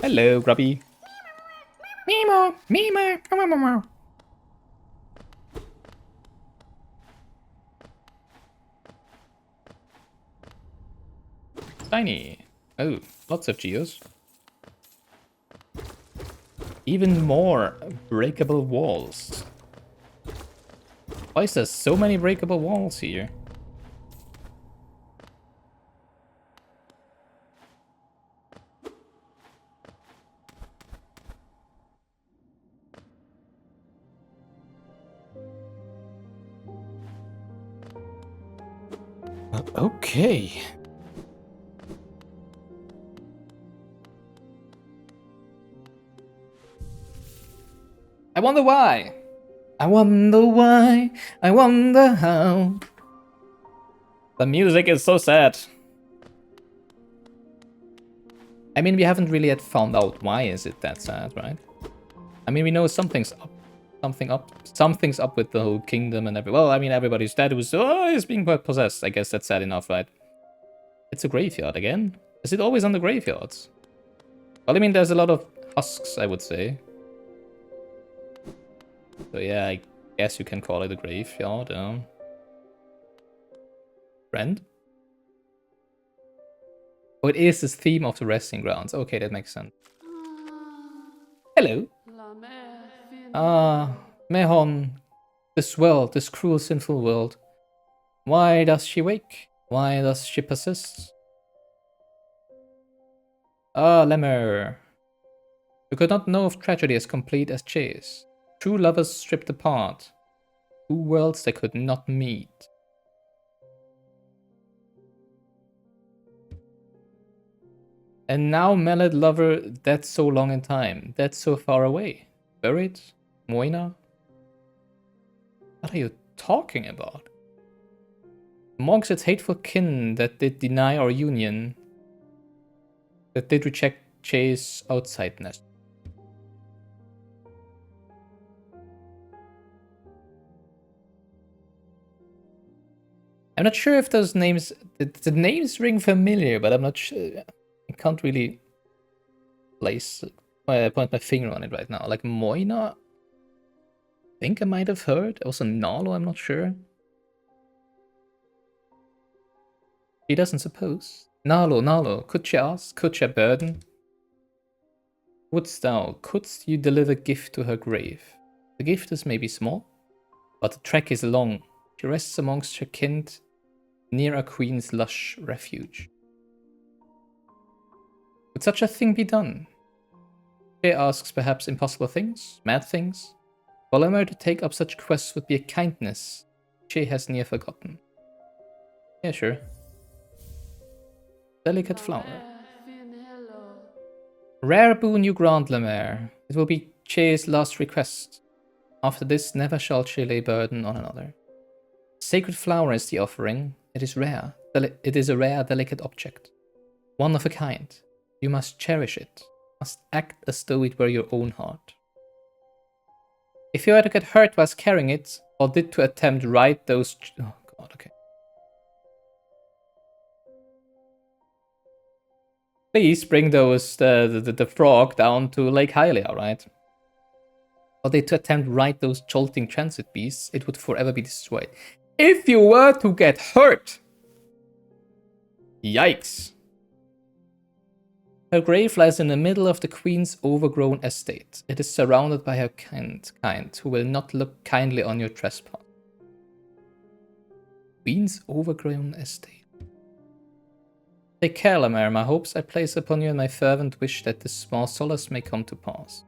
Hello, Grubby. Mimo, Mimo, Mimo. Tiny. Oh, lots of geos. Even more breakable walls. Why is there so many breakable walls here? Okay. I wonder why. I wonder why. I wonder how. The music is so sad. I mean, we haven't really yet found out why is it that sad, right? I mean, we know something's up. Something's up with the whole kingdom and well, I mean, everybody's dead who's is being possessed. I guess that's sad enough, right? It's a graveyard again. Is it always on the graveyards? Well, I mean, there's a lot of husks, I would say. So yeah, I guess you can call it a graveyard. Friend? Oh, it is the theme of the resting grounds. Okay, that makes sense. Hello. Ah, Mehon. This world, this cruel, sinful world. Why does she wake? Why does she persist? Ah, Lemmer. You could not know of tragedy as complete as chase. True lovers stripped apart. Two worlds they could not meet. And now Mallet lover dead so long in time, dead so far away. Buried? Moina? What are you talking about? Amongst its hateful kin that did deny our union, that did reject Chase outsideness. I'm not sure if those names, the names ring familiar, but I'm not sure. I can't really point my finger on it right now. Like Moina? I think I might have heard. Also Nalo, I'm not sure. He doesn't suppose. Nalo, could she ask? Could she burden? Couldst you deliver gift to her grave? The gift is maybe small, but the trek is long. She rests amongst her kind, near a queen's lush refuge. Would such a thing be done? She asks perhaps impossible things, mad things. Volamir to take up such quests would be a kindness she has near forgotten. Yeah, sure. Delicate flower. Rare boon you grant, Lemaire. It will be Che's last request. After this, never shall she lay burden on another. Sacred flower is the offering. It is rare. It is a rare, delicate object. One of a kind. You must cherish it. Must act as though it were your own heart. If you were to get hurt whilst carrying it, or did to attempt right those... Oh god, okay. Please bring those the frog down to Lake Hylia, right? Or they to attempt right those jolting transit beasts, it would forever be destroyed. If you were to get hurt! Yikes. Her grave lies in the middle of the queen's overgrown estate. It is surrounded by her kind, who will not look kindly on your trespass. Queen's overgrown estate. Take care, Lemaire. My hopes I place upon you and my fervent wish that this small solace may come to pass.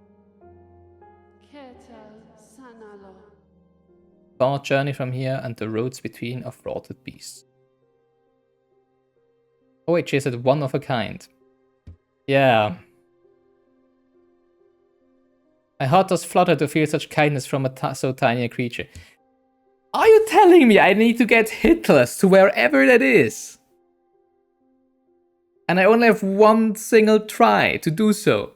Far journey from here, and the roads between are fraught with beasts. Oh wait, she said one of a kind. Yeah. My heart does flutter to feel such kindness from so tiny a creature. Are you telling me I need to get hitless to wherever that is? And I only have one single try to do so.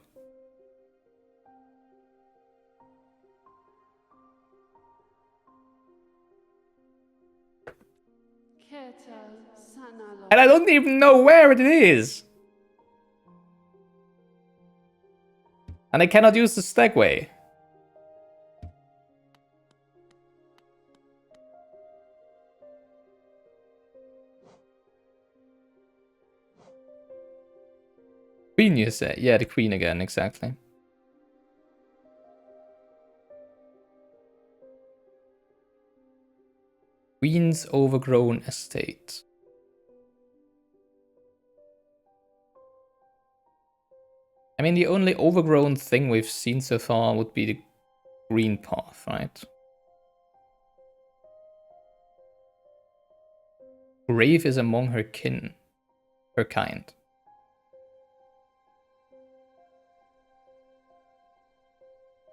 And I don't even know where it is. And I cannot use the stagway. Queen, you say? Yeah, the queen again, exactly. Queen's overgrown estate. I mean, the only overgrown thing we've seen so far would be the green path, right? Grave is among her kin. Her kind.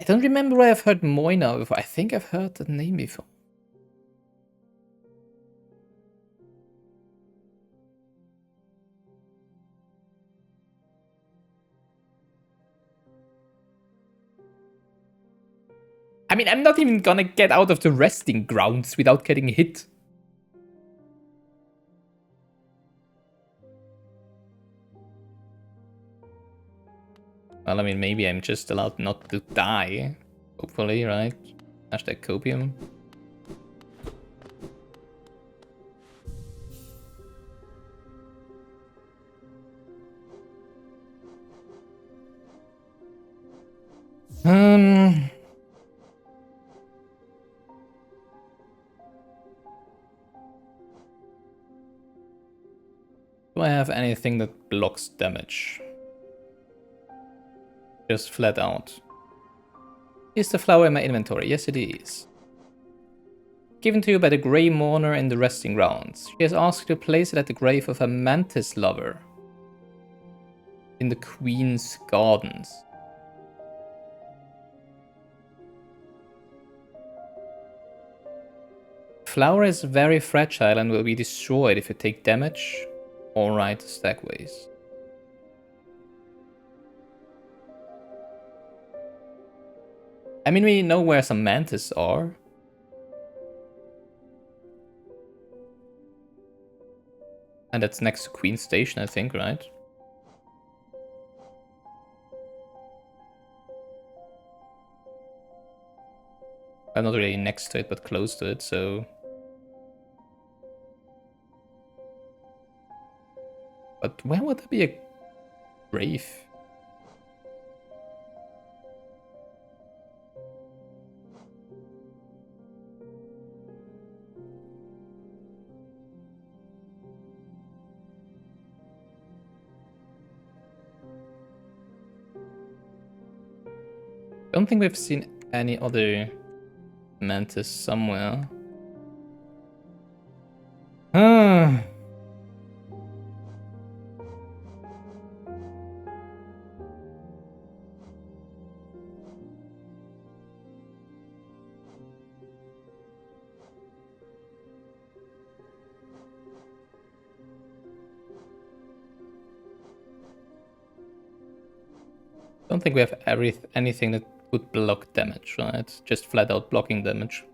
I don't remember where I've heard Moina before. I think I've heard the name before. I mean, I'm not even gonna get out of the resting grounds without getting hit. Well, I mean, maybe I'm just allowed not to die. Hopefully, right? Hashtag copium. Do I have anything that blocks damage? Just flat out. Is the flower in my inventory? Yes, it is. Given to you by the Grey Mourner in the resting grounds. She has asked you to place it at the grave of a mantis lover in the Queen's Gardens. Flower is very fragile and will be destroyed if you take damage. Alright, stackways. I mean, we know where some mantis are. And that's next to Queen Station, I think, right? I'm not really next to it, but close to it, so... But where would there be a grave? Don't think we've seen any other mantis somewhere. Don't think we have anything that would block damage, right? Just flat out blocking damage.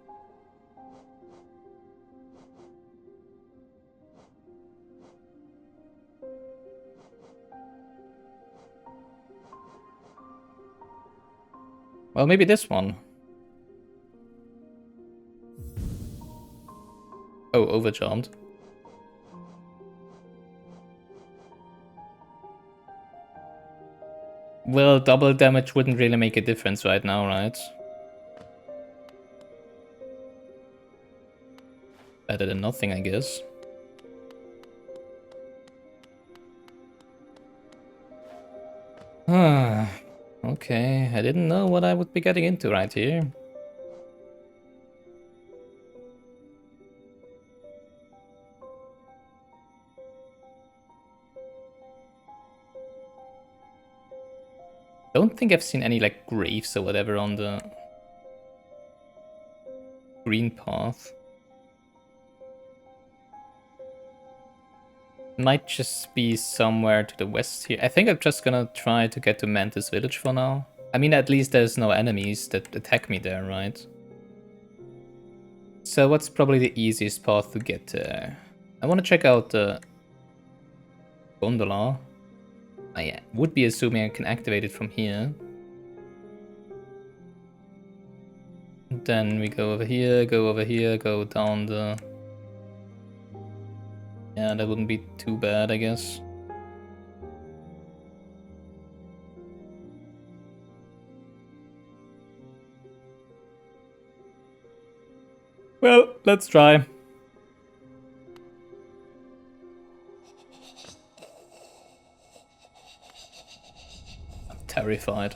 Well, maybe this one. Oh, overcharmed. Well, double damage wouldn't really make a difference right now, right? Better than nothing, I guess. Okay, I didn't know what I would be getting into right here. Don't think I've seen any like graves or whatever on the green path. Might just be somewhere to the west here. I think I'm just gonna try to get to Mantis Village for now. I mean, at least there's no enemies that attack me there, right? So what's probably the easiest path to get there? I want to check out the gondola. I would be assuming I can activate it from here. Then we go over here, go down the... Yeah, that wouldn't be too bad, I guess. Well, let's try. I'm terrified.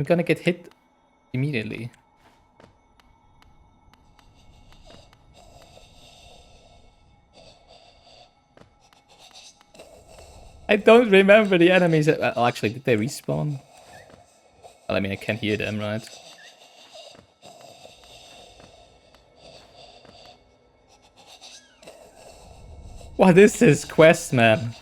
I'm gonna get hit immediately. I don't remember the enemies. Oh, actually, did they respawn? Well, I mean, I can hear them, right? What is this quest, man?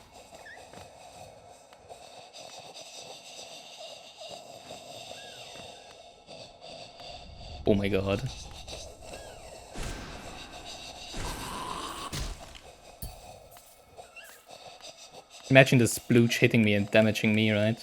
Oh my god. Imagine the splooge hitting me and damaging me, right?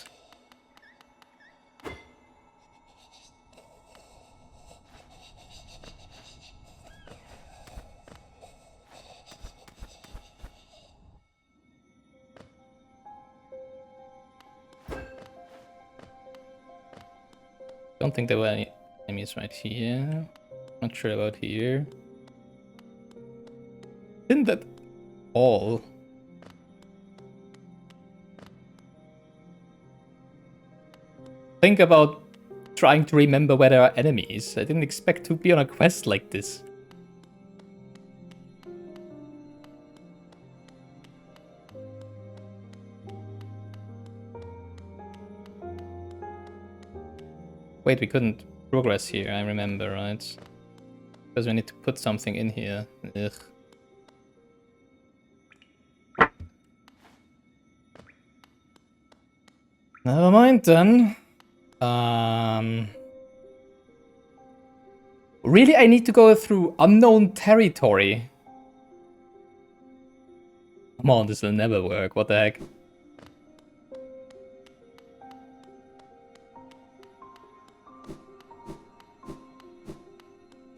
Don't think there were any enemies right here. Not sure about here. Isn't that all? Think about trying to remember where there are enemies. I didn't expect to be on a quest like this. Wait, we couldn't progress here, I remember, right? Because we need to put something in here. Ugh. Never mind then. Really, I need to go through unknown territory. Come on, this will never work. What the heck?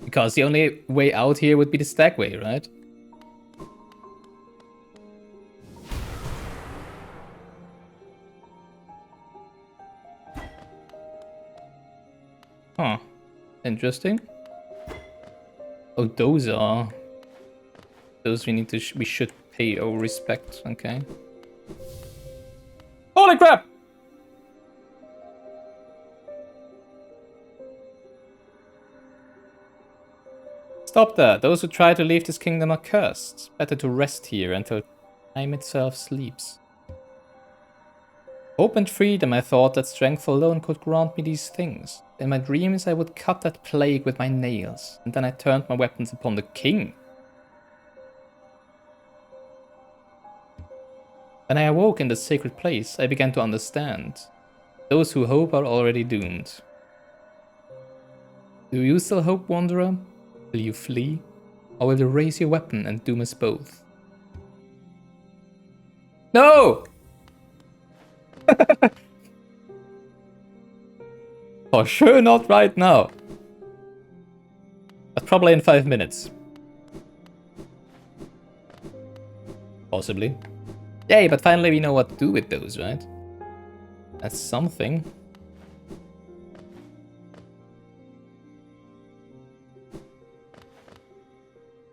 Because the only way out here would be the stagway, right? Huh. Interesting. Oh, those are... Those we need to... we should pay our respect, okay. Holy crap! Stop that. Those who try to leave this kingdom are cursed. Better to rest here until time itself sleeps. Hope and freedom, I thought that strength alone could grant me these things. In my dreams I would cut that plague with my nails, and then I turned my weapons upon the king. When I awoke in the sacred place, I began to understand. Those who hope are already doomed. Do you still hope, wanderer? Will you flee? Or will you raise your weapon and doom us both? No! For sure not right now. But probably in 5 minutes. Possibly. Yay, but finally we know what to do with those, right? That's something.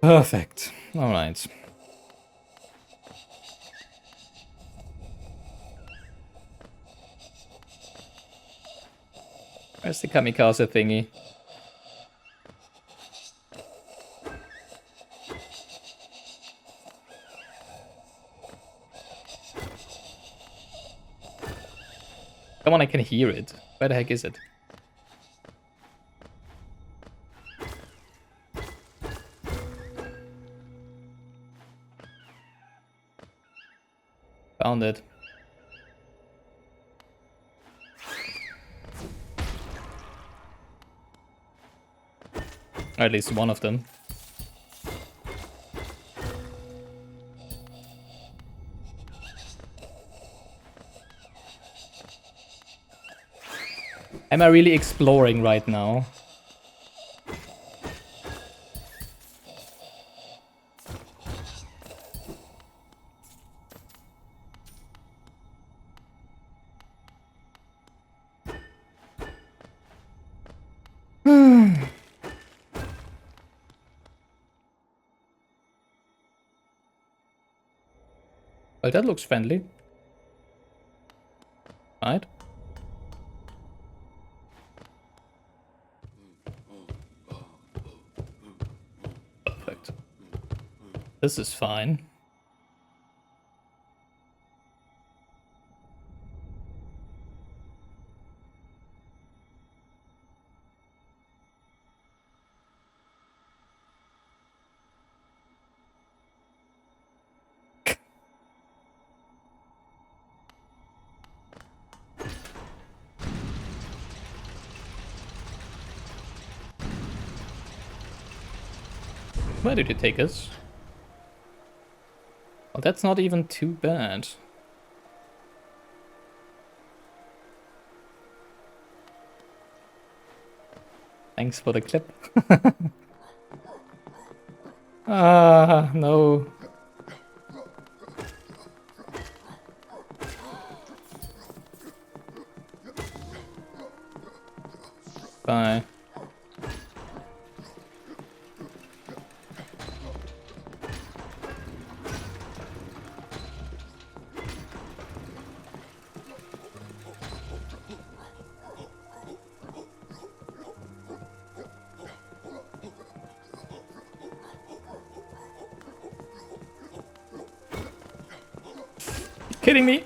Perfect. Alright. Where's the kamikaze thingy? Come on, I can hear it. Where the heck is it? Found it. Or at least one of them. Am I really exploring right now? Well, that looks friendly. Right? This is fine. Where did you take us? Well, that's not even too bad. Thanks for the clip. Ah, no. Bye. Kidding me?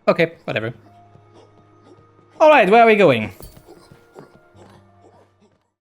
Okay, whatever. Alright, where are we going?